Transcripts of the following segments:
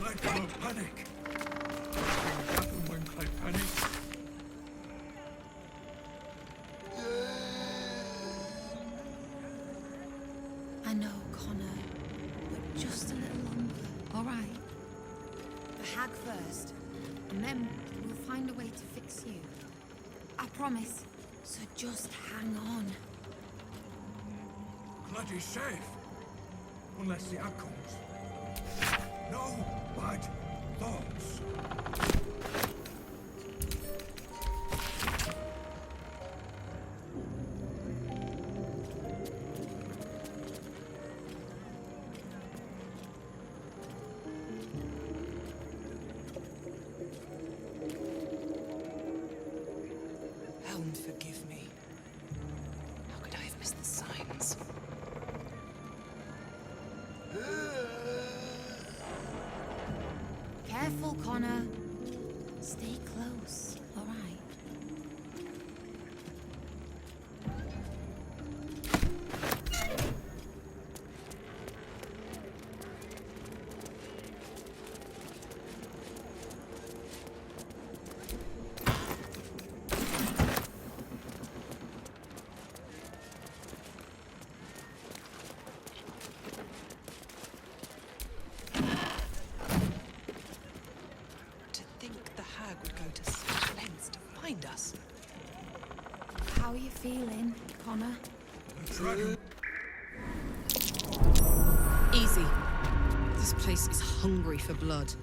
Let go, panic. Things happen when Clyde panics. I know, Connor, but just a little longer, all right? The hag first, and then we'll find a way to fix you. I promise. So just hang on. Clyde is safe. Unless the hag comes. No bad thoughts. Helm, forgive me. How could I have missed the signs? Careful, Connor. Stay close, all right? To think the hag would go to such lengths to find us. How are you feeling, Connor? The dragon. Easy. This place is hungry for blood.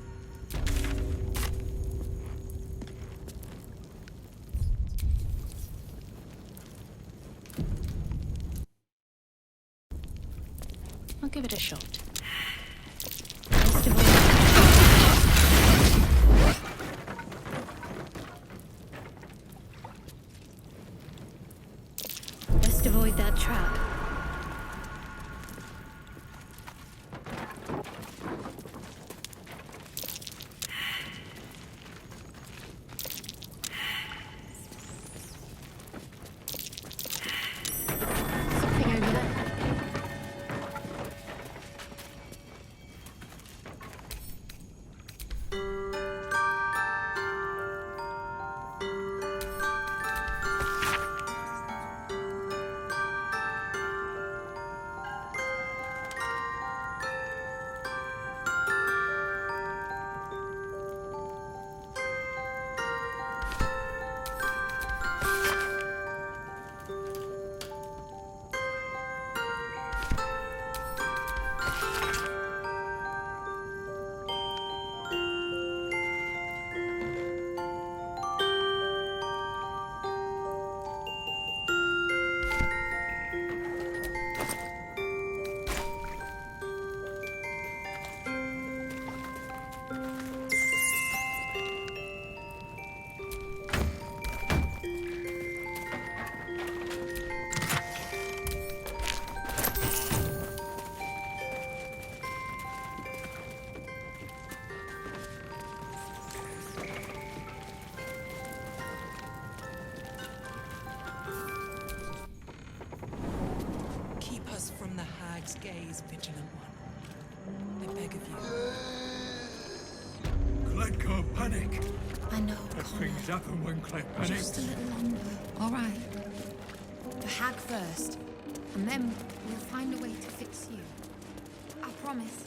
I'll give it a shot. First of all, best avoid that trap. Something over there. Keep us from the hag's gaze, vigilant one. I beg of you. Clyde go panic. I know, But Connor. things happen when Clyde Just a panics. little longer, all right? The hag first, and then we'll find a way to fix you. I promise.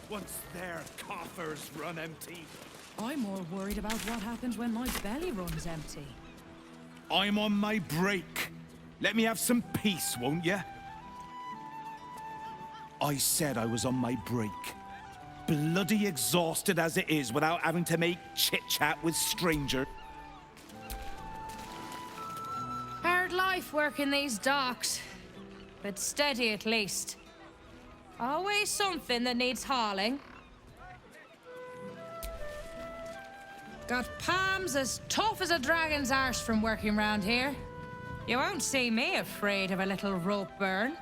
Once their coffers run empty. I'm more worried about what happens when my belly runs empty. I'm on my break. Let me have some peace, won't you? I said I was on my break. bloody exhausted as it is without having to make chit-chat with strangers. Hard life working these docks, but steady at least. Always something that needs hauling. Got palms as tough as a dragon's arse from working round here. You won't see me afraid of a little rope burn.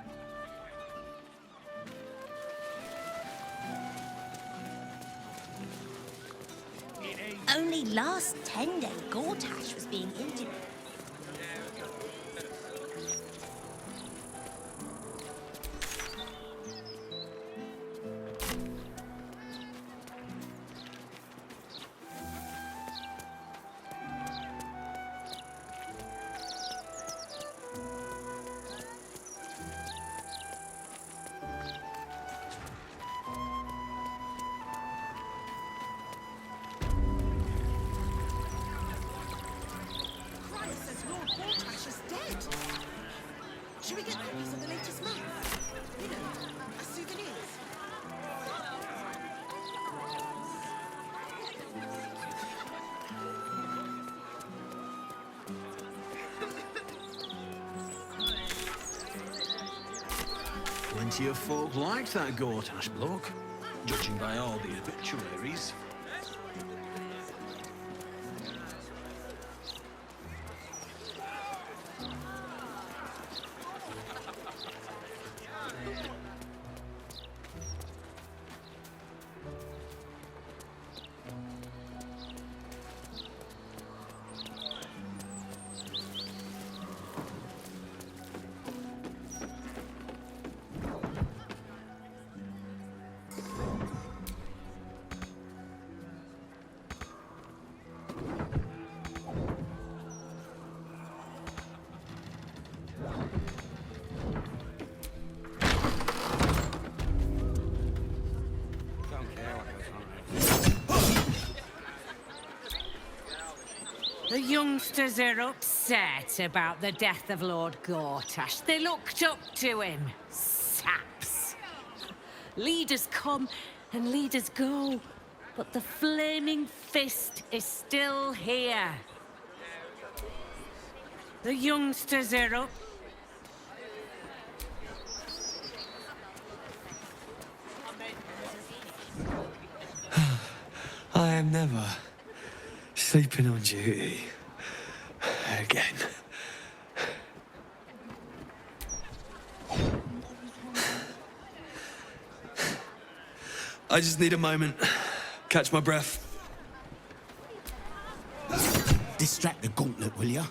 Only last 10-day Gortash was being interviewed. Should we get copies of the latest map? You know, as souvenirs. Plenty of folk liked that Gortash bloke, judging by all the obituaries. The youngsters are upset about the death of Lord Gortash. They looked up to him. Saps. Leaders come and leaders go, but the flaming fist is still here. The youngsters are up. I am never sleeping on duty again. I just need a moment. Catch my breath. Distract the gauntlet, will ya?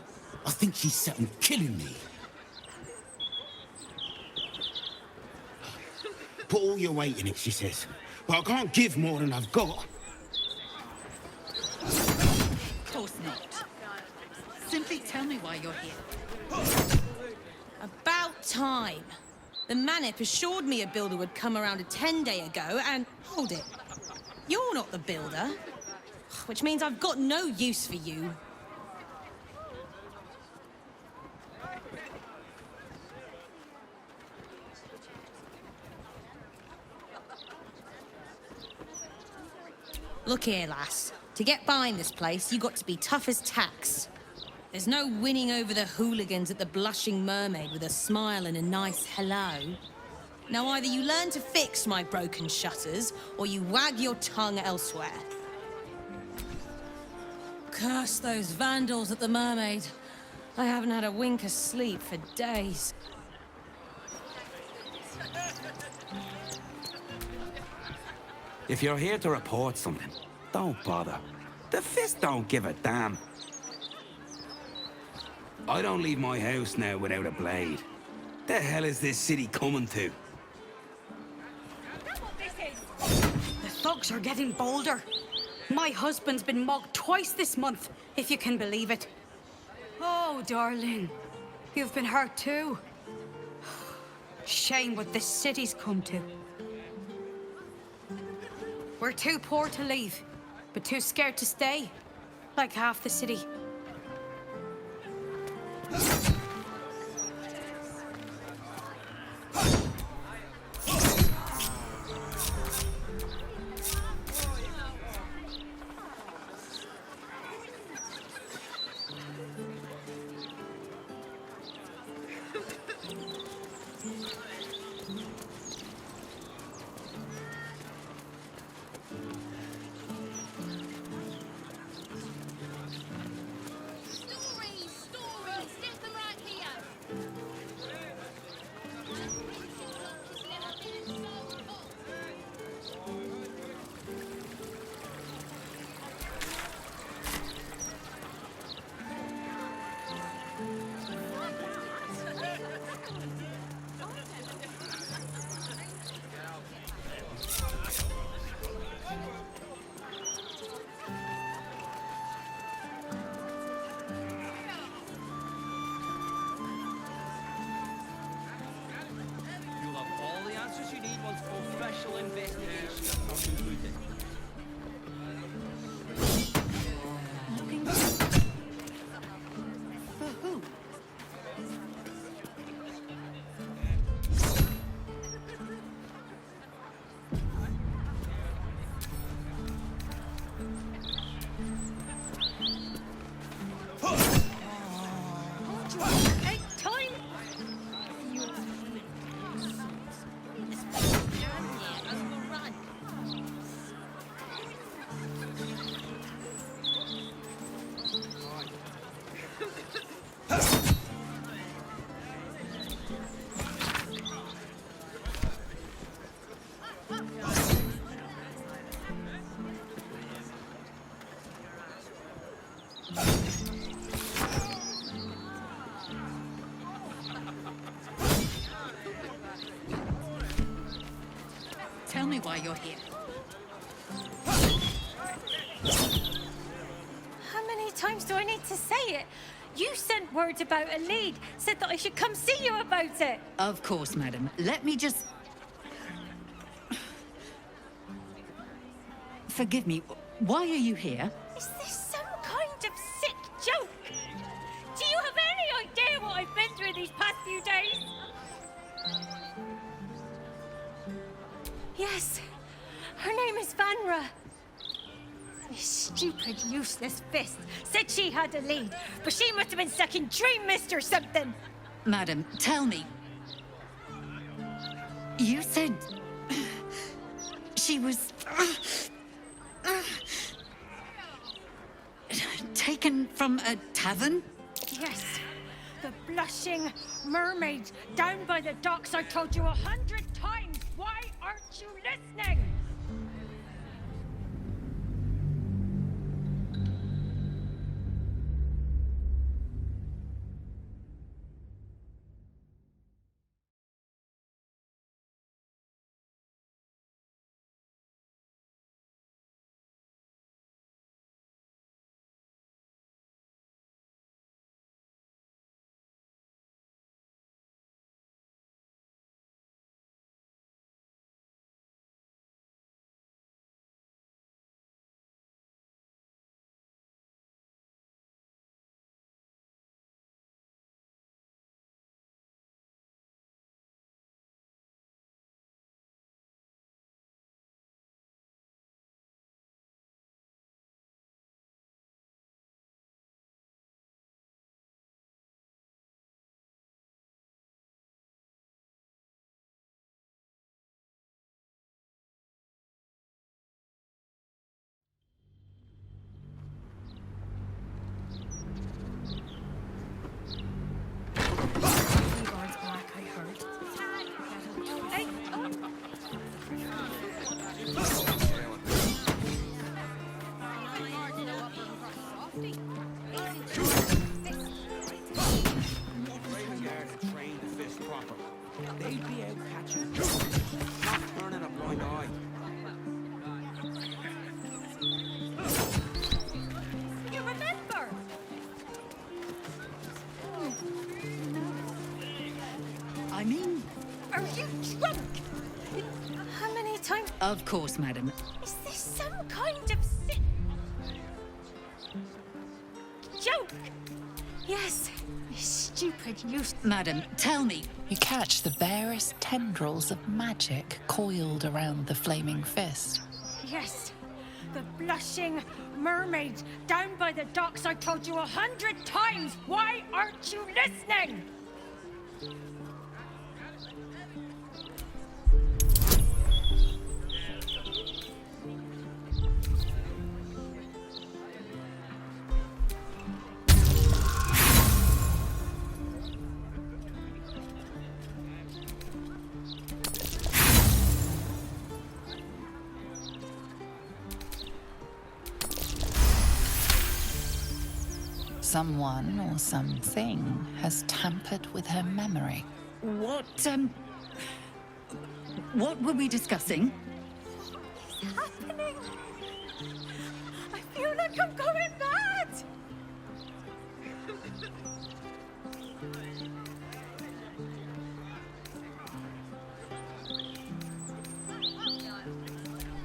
I think she's set on killing me. Put all your weight in it, she says. But I can't give more than I've got. Of course not. Simply tell me why you're here. About time. The Manip assured me a builder would come around a 10-day ago, and hold it. You're not the builder. Which means I've got no use for you. Look here, lass. To get behind this place, you got to be tough as tacks. There's no winning over the hooligans at the Blushing Mermaid with a smile and a nice hello. Now either you learn to fix my broken shutters, or you wag your tongue elsewhere. Curse those vandals at the Mermaid. I haven't had a wink of sleep for days. If you're here to report something, don't bother. The Fist don't give a damn. I don't leave my house now without a blade. The hell is this city coming to? The thugs are getting bolder. My husband's been mugged twice this month, if you can believe it. Oh, darling, you've been hurt too. Shame what this city's come to. We're too poor to leave, but too scared to stay, like half the city. why you're here. How many times do I need to say it? You sent word about a lead, said that I should come see you about it. Of course, madam. Let me just... Forgive me, why are you here? Is this some kind of sick joke? Do you have any idea what I've been through these past few days? Yes, her name is Vanra. This stupid, useless fist said she had a lead, but she must have been stuck in Dream Mist or something. Madam, tell me. You said... she was... taken from a tavern? Yes, the blushing mermaid down by the docks I told you 100 times. Why aren't you listening? You remember? I mean... Are you drunk? How many times? Of course, madam. Is this some kind of sick joke? Yes, you stupid, Madam, tell me. You catch the barest tendrils of magic coiled around the flaming fist. Yes, the blushing mermaid down by the docks I told you 100 times. Why aren't you listening? Someone or something has tampered with her memory. What were we discussing? What is happening? I feel like I'm going mad!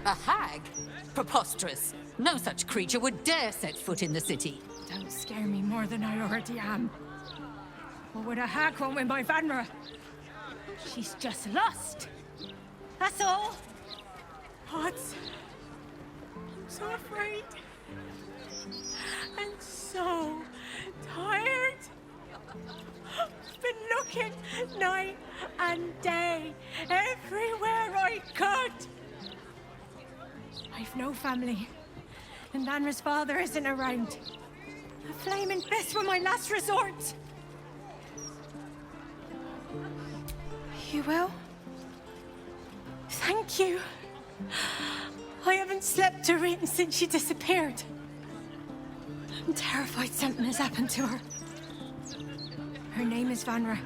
A hag? Preposterous. No such creature would dare set foot in the city. Don't scare me more than I already am. What would a hag want with my Vanra? She's just lost. That's all. What? I'm so afraid. And so tired. I've been looking night and day, everywhere I could. I've no family, and Vanra's father isn't around. The flaming fists were my last resort. You will? Thank you. I haven't slept or eaten since she disappeared. I'm terrified something has happened to her. Her name is Vanra.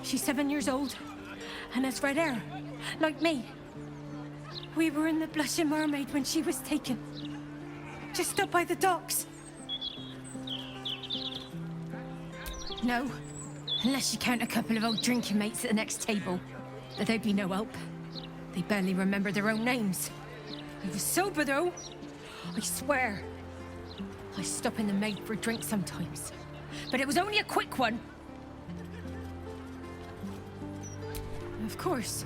She's 7 years old and has red hair, like me. We were in the Blushing Mermaid when she was taken. Just up by the docks. No, unless you count a couple of old drinking mates at the next table. But they'd be no help. They barely remember their own names. They were sober, though. I swear. I stop in the maid for a drink sometimes. But it was only a quick one. Of course.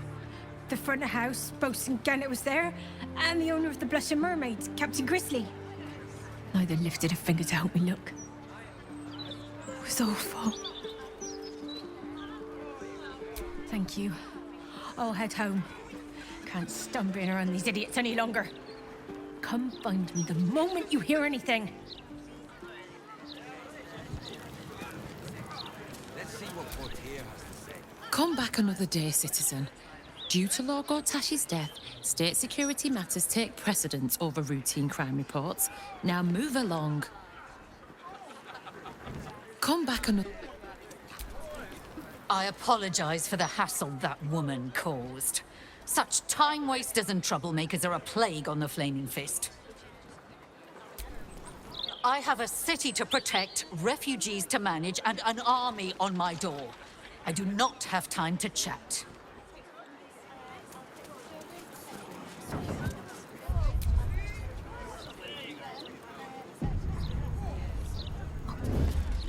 The front of house, Bosun Gannet was there, and the owner of the Blushing Mermaid, Captain Grizzly. Neither lifted a finger to help me look. It was awful. Thank you. I'll head home. Can't stand being around these idiots any longer. Come find me the moment you hear anything. Let's see what Portier has to say. Come back another day, citizen. Due to Lord Gortash's death, state security matters take precedence over routine crime reports. Now move along. Come back another... I apologize for the hassle that woman caused. Such time wasters and troublemakers are a plague on the Flaming Fist. I have a city to protect, refugees to manage, and an army on my door. I do not have time to chat.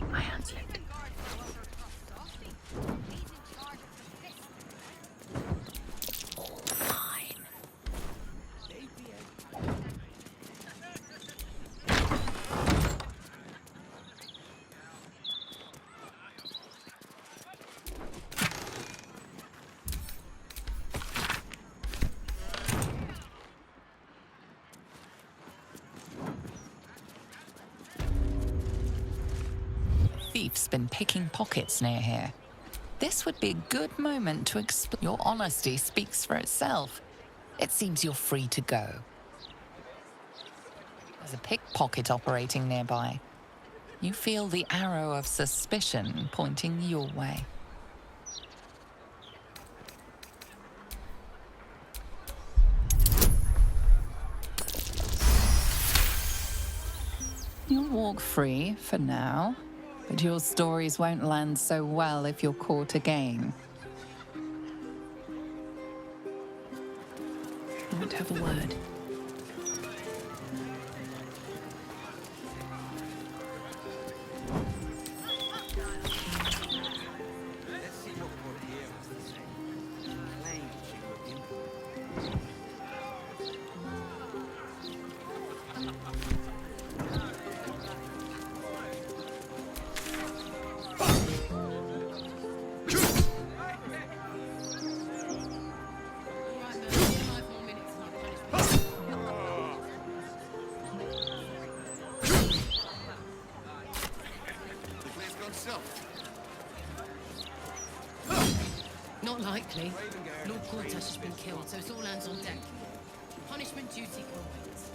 My hand slipped. Thief's been picking pockets near here. This would be a good moment to explain. Your honesty speaks for itself. It seems you're free to go. There's a pickpocket operating nearby. You feel the arrow of suspicion pointing your way. You'll walk free for now. But your stories won't land so well if you're caught again. I want to have a word. Let's see what Portier has to say. She claims she will implement. Not likely. Lord Gortash has been killed, so it's all hands on deck. Punishment duty always.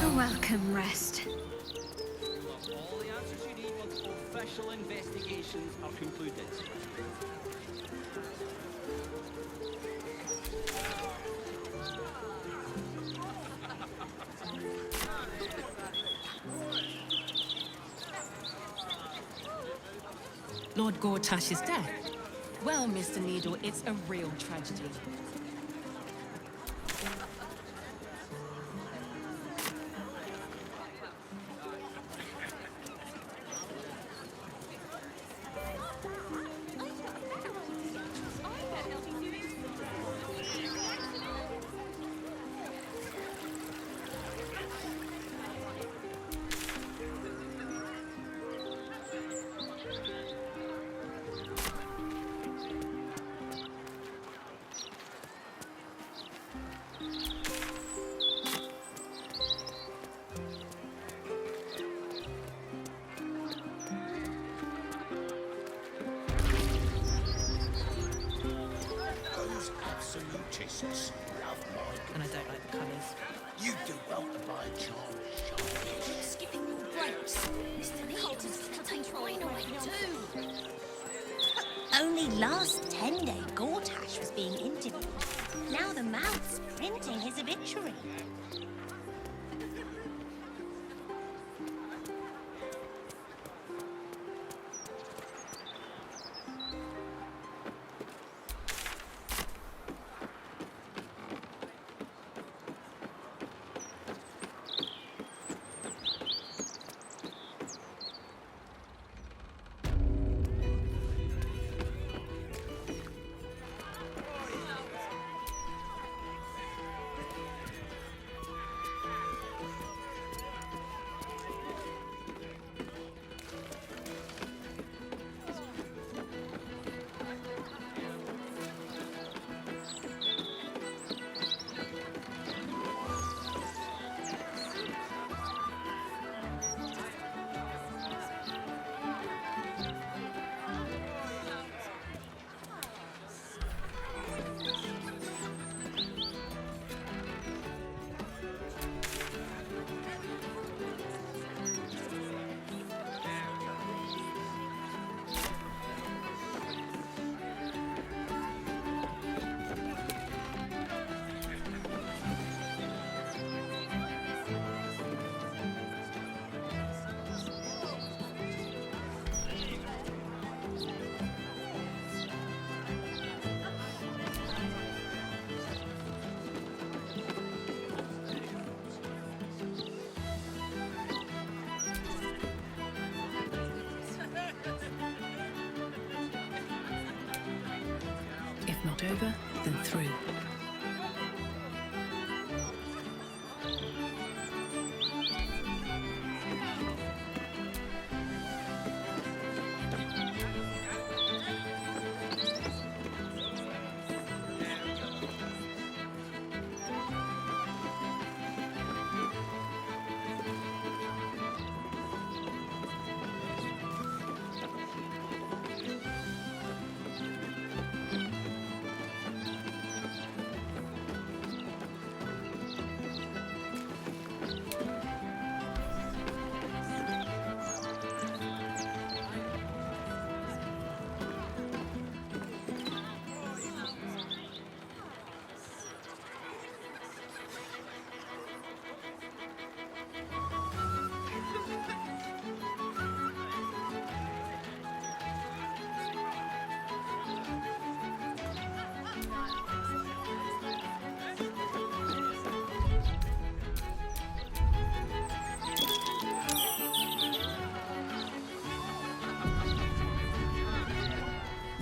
You're welcome, Rest. All the answers you need once official investigations are concluded. Lord Gortash's death. Well, Mr. Needle, it's a real tragedy. And I don't like the colours. You do well to buy a charm. Skipping your breaks. Mr. Needle's gonna take mine away too. Only last 10-day Gortash was being interviewed. Now the mouth's printing his obituary. If not over, then through.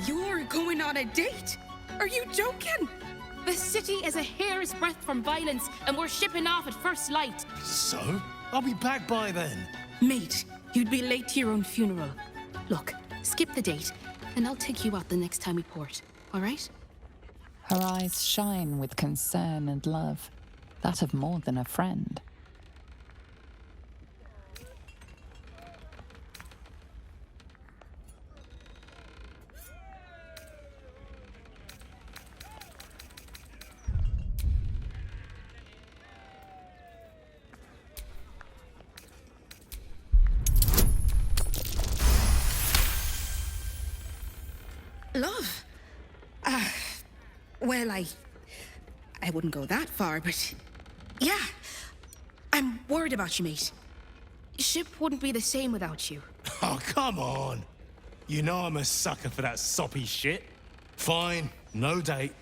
You're going on a date? Are you joking? The city is a hair's breadth from violence, and we're shipping off at first light. So? I'll be back by then. Mate, you'd be late to your own funeral. Look, skip the date, and I'll take you out the next time we port, all right? Her eyes shine with concern and love, that of more than a friend. Love? Well, I wouldn't go that far, but yeah. I'm worried about you, mate. Ship wouldn't be the same without you. Oh, come on. You know I'm a sucker for that soppy shit. Fine, no date.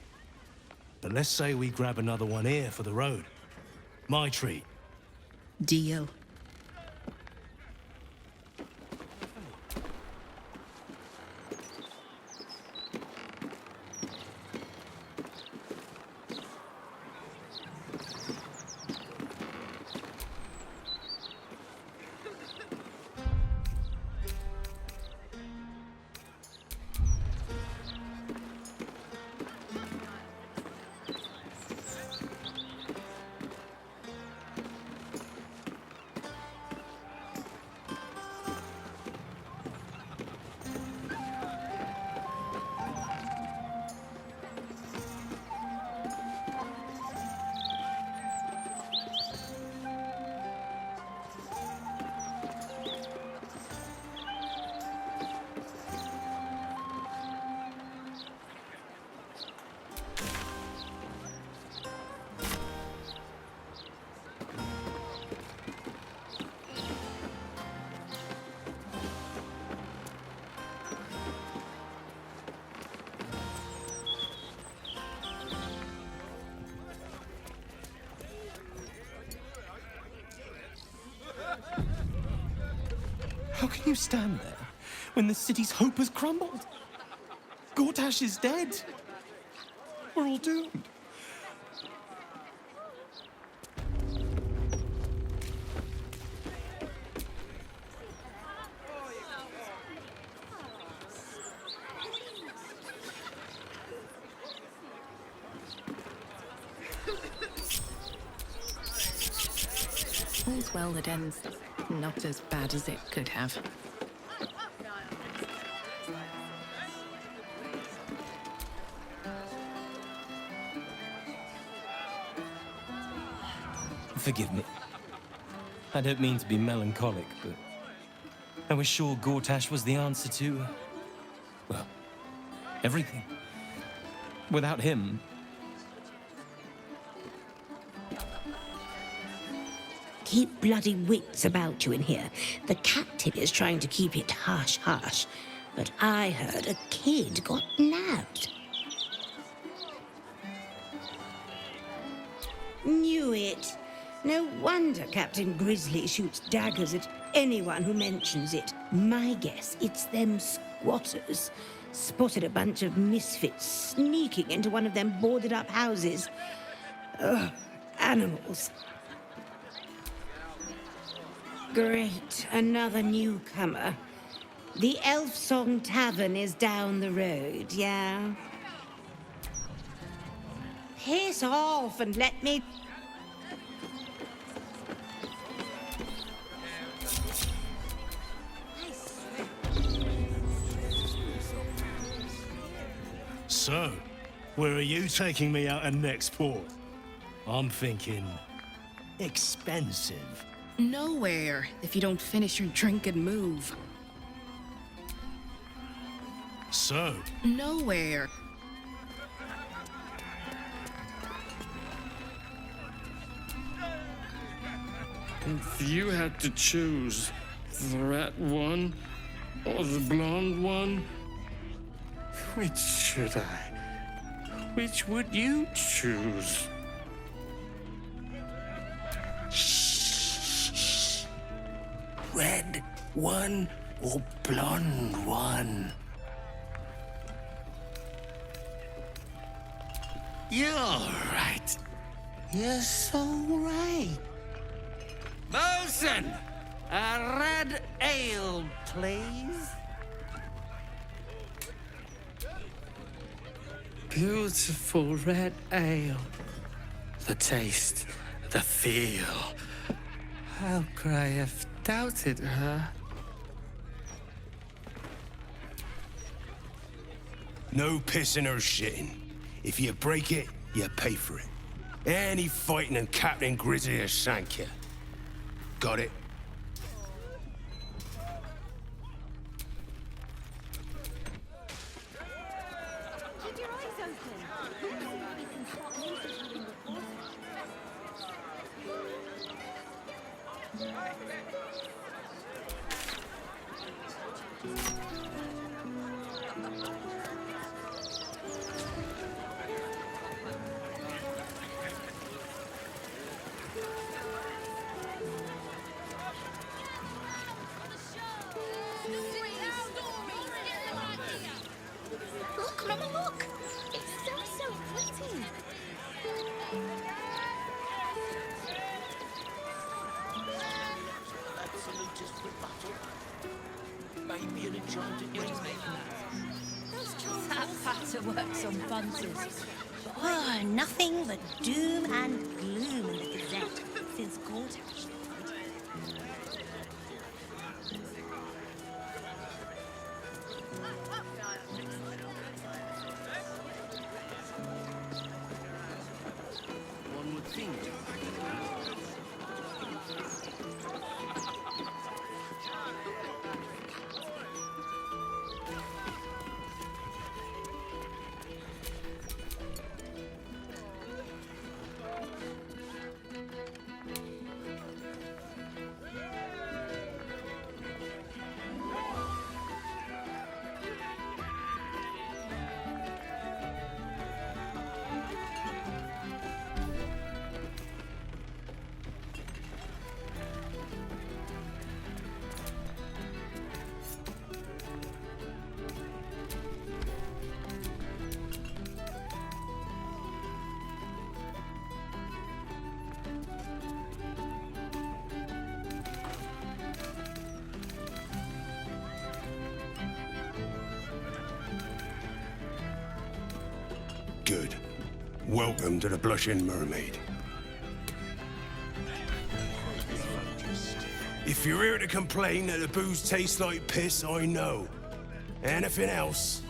But let's say we grab another one here for the road. My treat. Deal. can you stand there when the city's hope has crumbled? Gortash is dead. We're all doomed. All's well that ends not as bad as it could have. Forgive me. I don't mean to be melancholic, but I was sure Gortash was the answer to, well, everything. Without him... Keep bloody wits about you in here. The captain is trying to keep it hush-hush, but I heard a kid got nabbed. Knew it. No wonder Captain Grizzly shoots daggers at anyone who mentions it. My guess, it's them squatters. Spotted a bunch of misfits sneaking into one of them boarded-up houses. Ugh, animals. Great, another newcomer. The Elf Song Tavern is down the road, yeah? Piss off and let me... So, where are you taking me out of next port? I'm thinking... expensive. Nowhere, if you don't finish your drink and move. So? Nowhere. If you had to choose the rat one or the blonde one, which should I? Which would you choose? Red one or blonde one? You're right. You're so right. Bosun! A red ale, please. Beautiful red ale. The taste, the feel. How could I have doubted her? No pissing or shitting. If you break it, you pay for it. Any fighting and Captain Grizzly will shank you. Got it? Keep your eyes open. We can spot monsters within the forest. Look, Mama, look! It's so pretty. Absolutist rebuttal. Maybe an enchanted That patter works on bunters. Oh, nothing but doom and gloom in the Gazette since Gortash died. One would think. Good. Welcome to the Blushing Mermaid. If you're here to complain that the booze tastes like piss, I know. Anything else?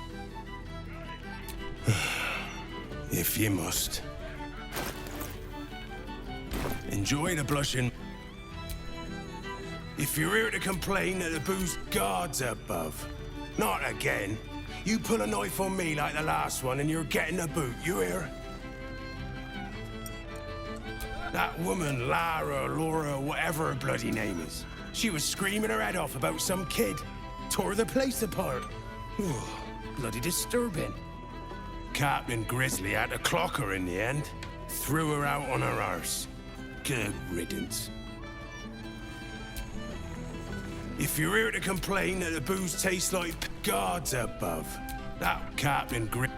If you must. Enjoy the blushing. If you're here to complain that the booze guards above, not again. You pull a knife on me like the last one and you're getting a boot, you hear? That woman, Lara, Laura, whatever her bloody name is, she was screaming her head off about some kid. Tore the place apart. Ooh, bloody disturbing. Captain Grizzly had to clock her in the end. Threw her out on her arse. Good riddance. If you're here to complain that the booze tastes like gods above, that Captain Grizzly.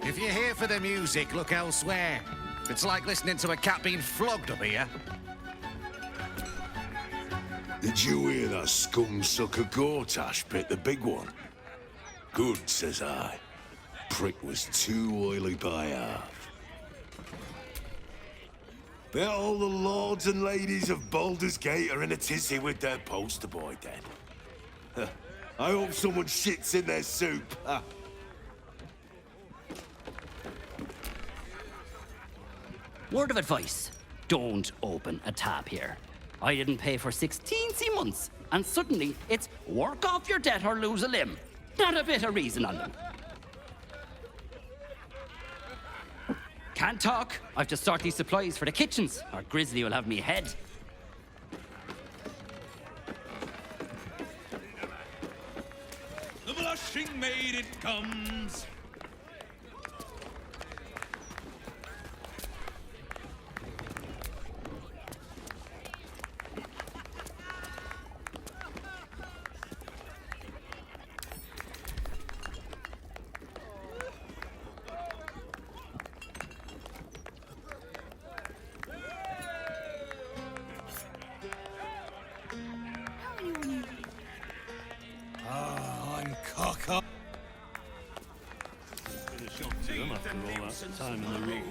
If you're here for the music, look elsewhere. It's like listening to a cat being flogged up here. Did you hear that scum-sucker Gortash bit the big one? Good, says I. Prick was too oily by half. Bet all the lords and ladies of Baldur's Gate are in a tizzy with their poster boy then. I hope someone shits in their soup. Word of advice, don't open a tab here. I didn't pay for 16 months, and suddenly it's work off your debt or lose a limb. Not a bit of reason on them. Can't talk. I've to sort these supplies for the kitchens, or Grizzly will have me head. The blushing maid it comes. I'm cock up. Been a shock to them after all that time in the road.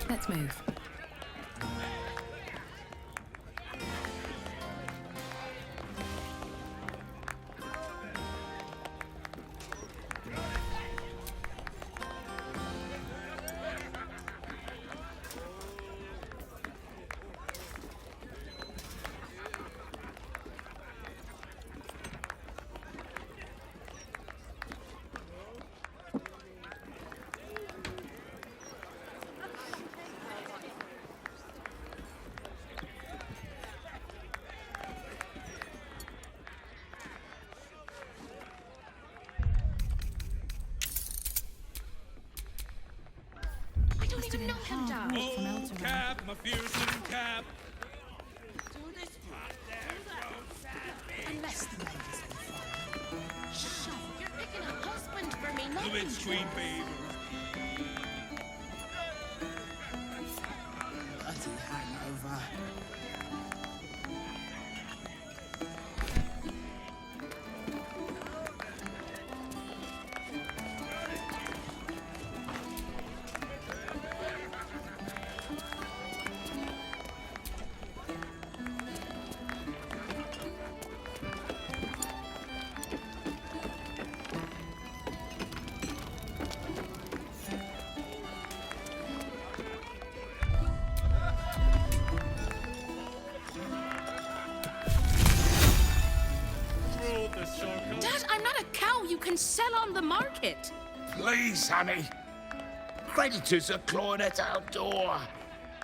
Let's move. Must have been a hard walk from Elturine. Cap, my fearsome cap. Unless the ladies will follow. Shove, you're picking a husband for me, not The bit sweet baby. Bloody hangover. the circle. Dad, I'm not a cow you can sell on the market. Please, honey. Creditors are clawing at our door.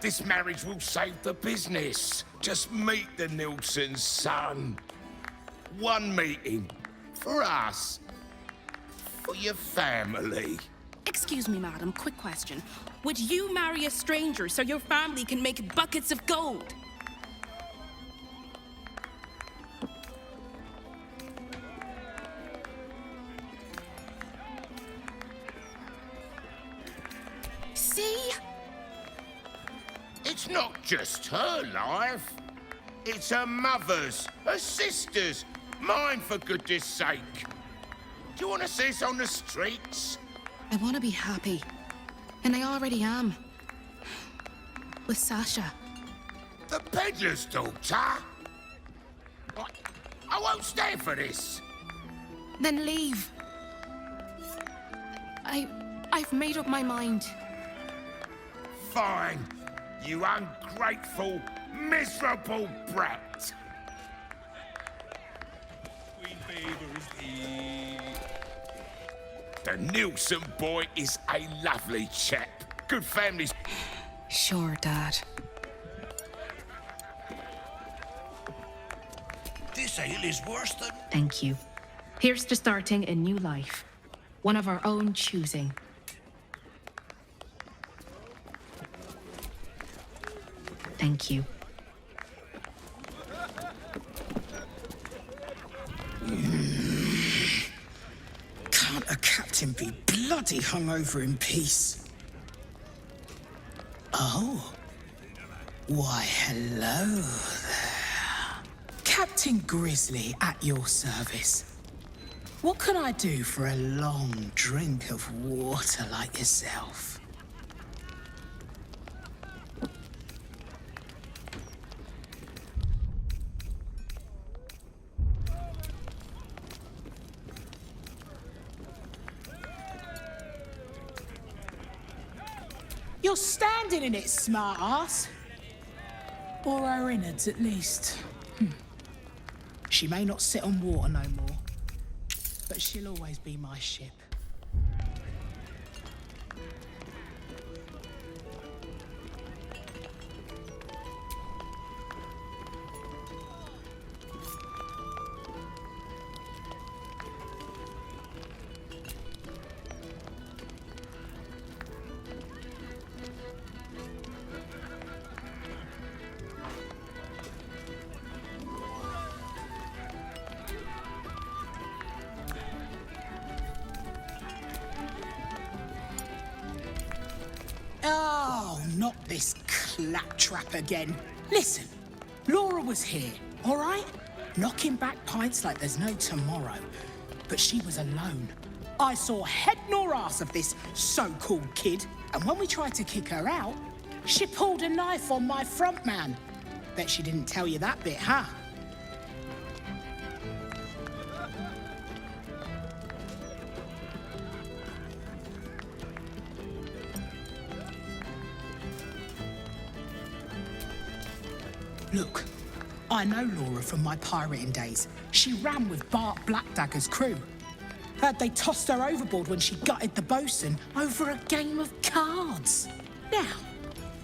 This marriage will save the business. Just meet the Nilsson's son. One meeting. For us. For your family. Excuse me, madam, quick question. Would you marry a stranger so your family can make buckets of gold? See? It's not just her life. It's her mother's, her sister's, mine for goodness sake. Do you want to see us on the streets? I want to be happy. And I already am. With Sasha. The peddler's daughter? I won't stand for this. Then leave. I've made up my mind. Fine, you ungrateful, miserable brat. Queen favors thee. The Nilsson boy is a lovely chap. Good family. Sure, Dad. This ale is worse than... Thank you. Here's to starting a new life. One of our own choosing. Thank you. Can't a captain be bloody hungover in peace? Oh. Why, hello there. Captain Grizzly at your service. What can I do for a long drink of water like yourself? You're standing in it, smart ass. Or her innards, at least. She may not sit on water no more, but she'll always be my ship. Oh, not this claptrap again. Listen, Laura was here, all right? Knocking back pints like there's no tomorrow. But she was alone. I saw head nor ass of this so-called kid, and when we tried to kick her out, she pulled a knife on my front man. Bet she didn't tell you that bit, huh? Look, I know Laura from my pirating days. She ran with Bart Blackdagger's crew. Heard they tossed her overboard when she gutted the bosun over a game of cards. Now,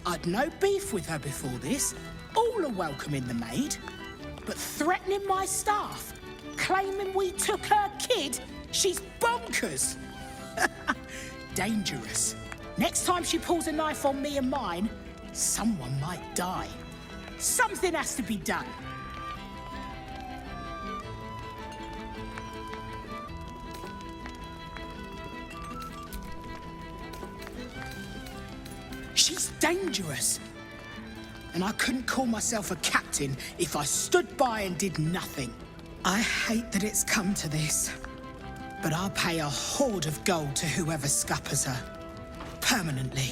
I'd no beef with her before this. All are welcome in the maid. But threatening my staff, claiming we took her kid, she's bonkers. Dangerous. Next time she pulls a knife on me and mine, someone might die. Something has to be done. She's dangerous. And I couldn't call myself a captain if I stood by and did nothing. I hate that it's come to this. But I'll pay a hoard of gold to whoever scuppers her. Permanently.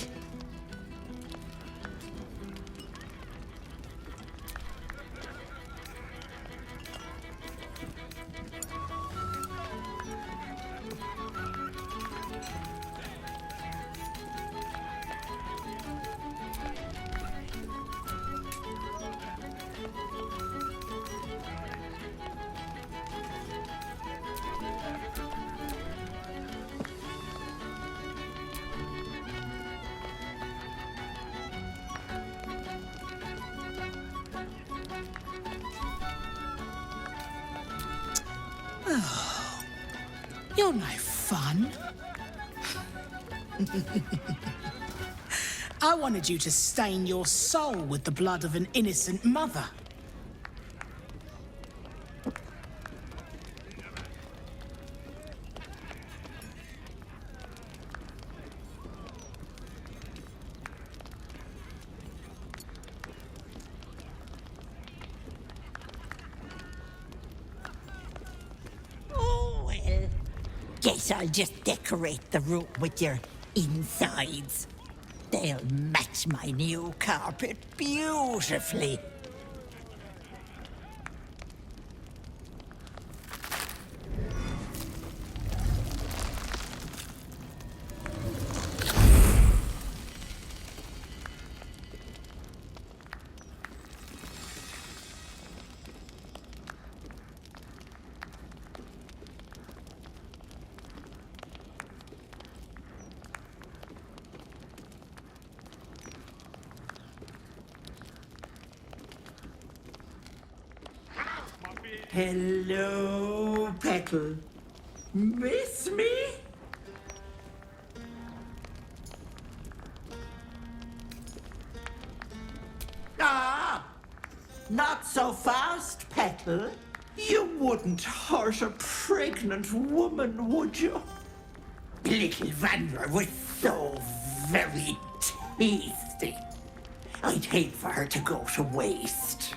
Oh, you're no fun. I wanted you to stain your soul with the blood of an innocent mother. Oh, well. Guess I'll just decorate the room with your insides. They'll match my new carpet beautifully. Hello, Petal. Miss me? Ah! Not so fast, Petal. You wouldn't hurt a pregnant woman, would you? Little Vanra was so very tasty. I'd hate for her to go to waste.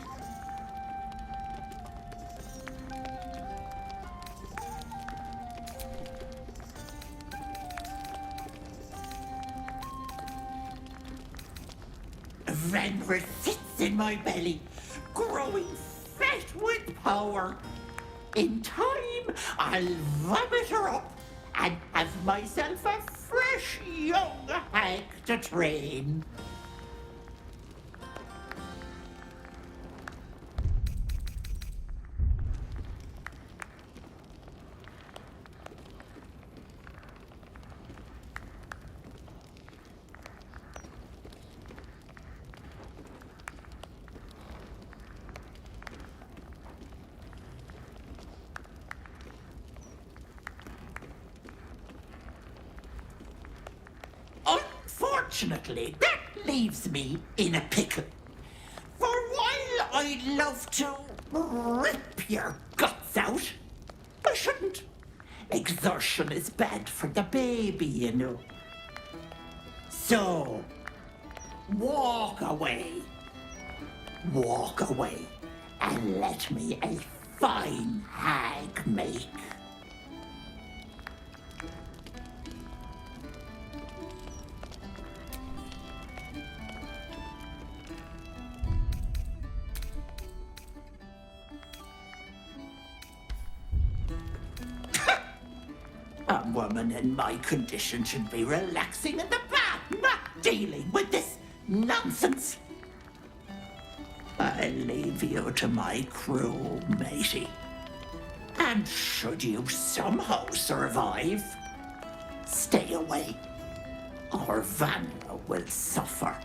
Vanra sits in my belly, growing fat with power. In time, I'll vomit her up and have myself a fresh young hag to train. Unfortunately, that leaves me in a pickle. For while I'd love to rip your guts out, I shouldn't. Exertion is bad for the baby, you know. So, walk away. Walk away and let me a fine hag make. A woman in my condition should be relaxing in the bath, not dealing with this nonsense. I'll leave you to my crew, matey. And should you somehow survive, stay away, or Vanna will suffer.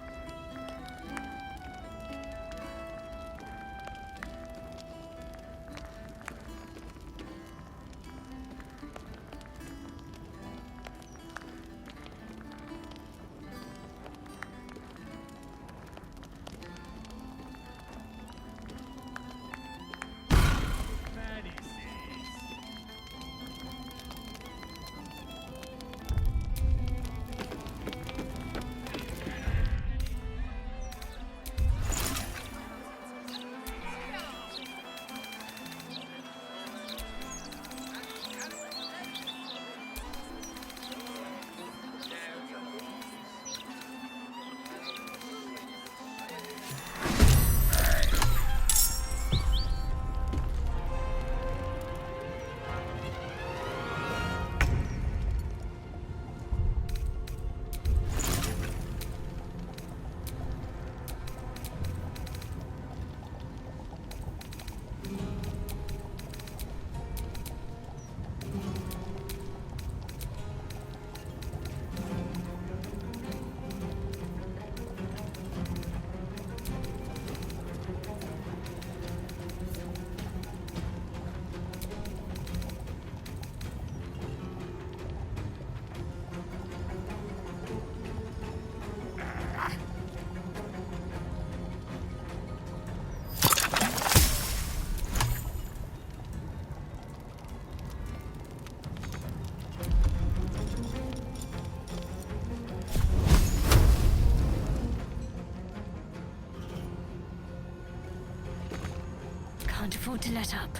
get up.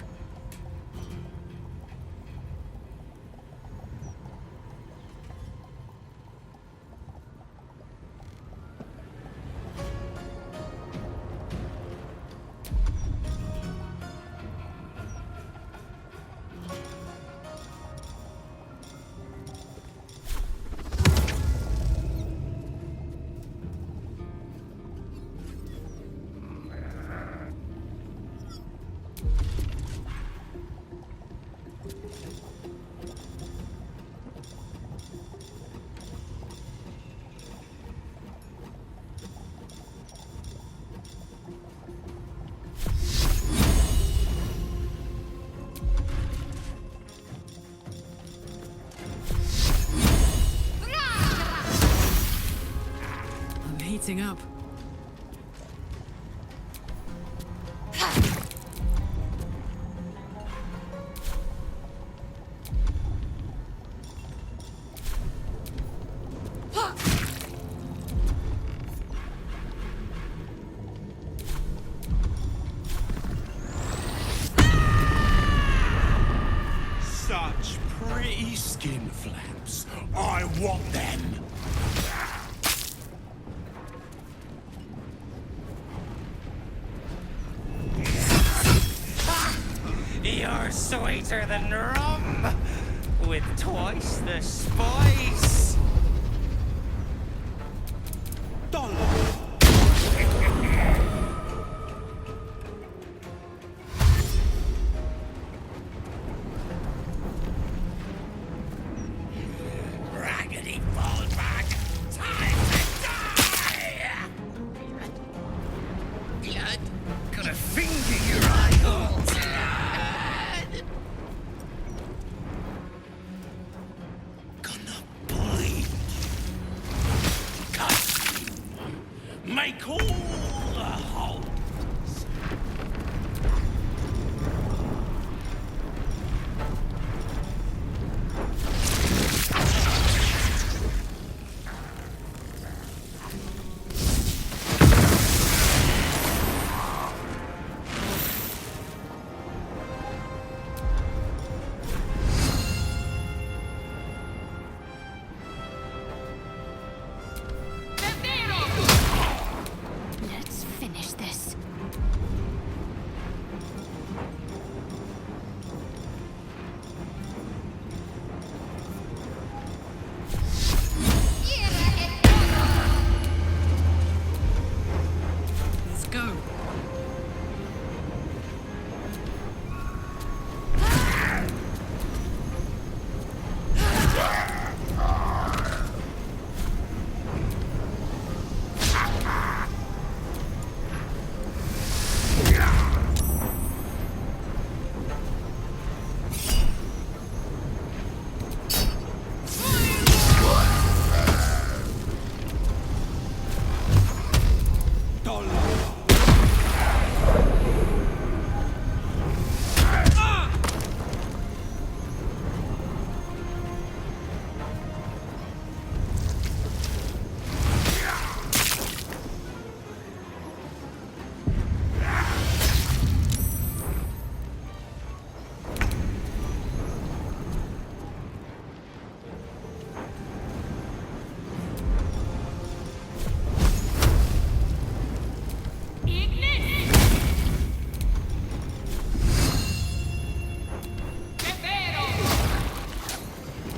I'm heating up. Such pretty skin flaps. I want them. You're sweeter than rum, with twice the spice. Raggedy ballbag. Time to die! Blood. Gonna finger your eye holes. Gonna bleed. Cut you. Make all the holes. Let's finish this. Let's go.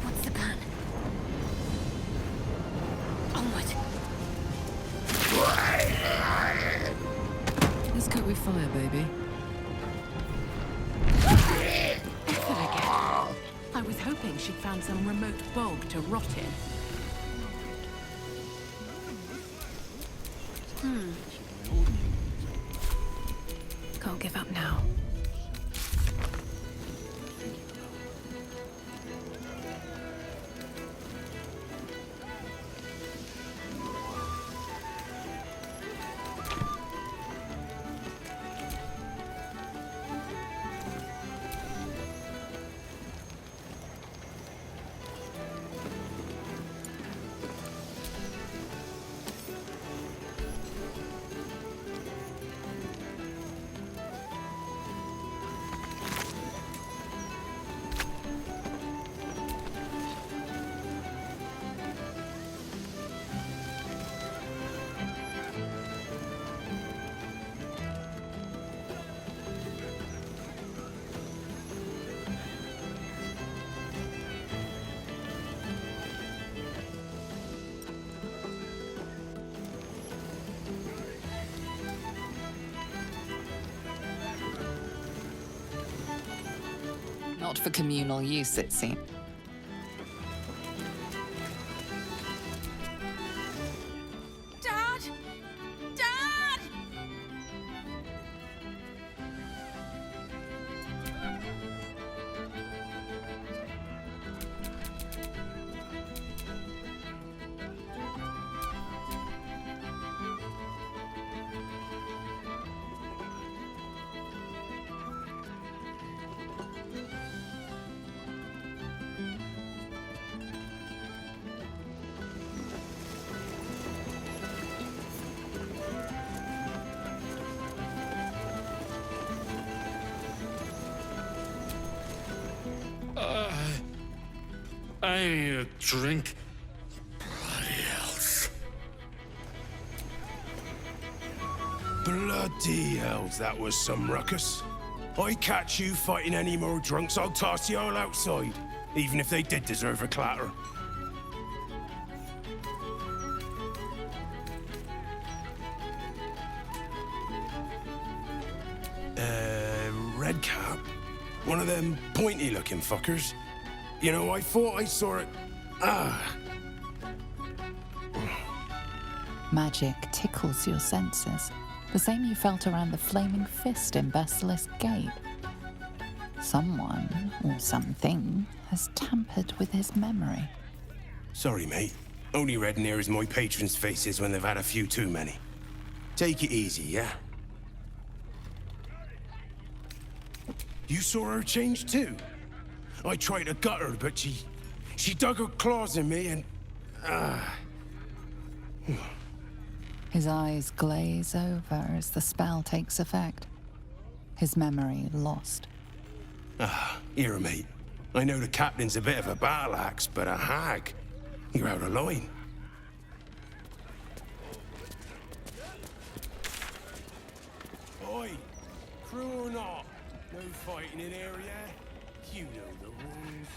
What's the plan? Onward. Let's cook with fire, baby. Effort again. I was hoping she'd found some remote bog to rot in. Can't give up now. Not for communal use, it seems. Dad! Dad! I need a drink. Bloody hells. Bloody hells, that was some ruckus. I catch you fighting any more drunks, I'll toss you all outside. Even if they did deserve a clatter. Red cap? One of them pointy-looking fuckers? You know, I thought I saw it... Magic tickles your senses, the same you felt around the flaming fist in Basilisk Gate. Someone, or something, has tampered with his memory. Sorry, mate. Only red near as my patrons' faces when they've had a few too many. Take it easy, yeah? You saw her change too? I tried to gut her, but she dug her claws in me and... His eyes glaze over as the spell takes effect. His memory lost. Here, mate. I know the captain's a bit of a battle axe, but a hag? You're out of line. Oi! Crew or not? No fighting in here, yeah? You know the rules.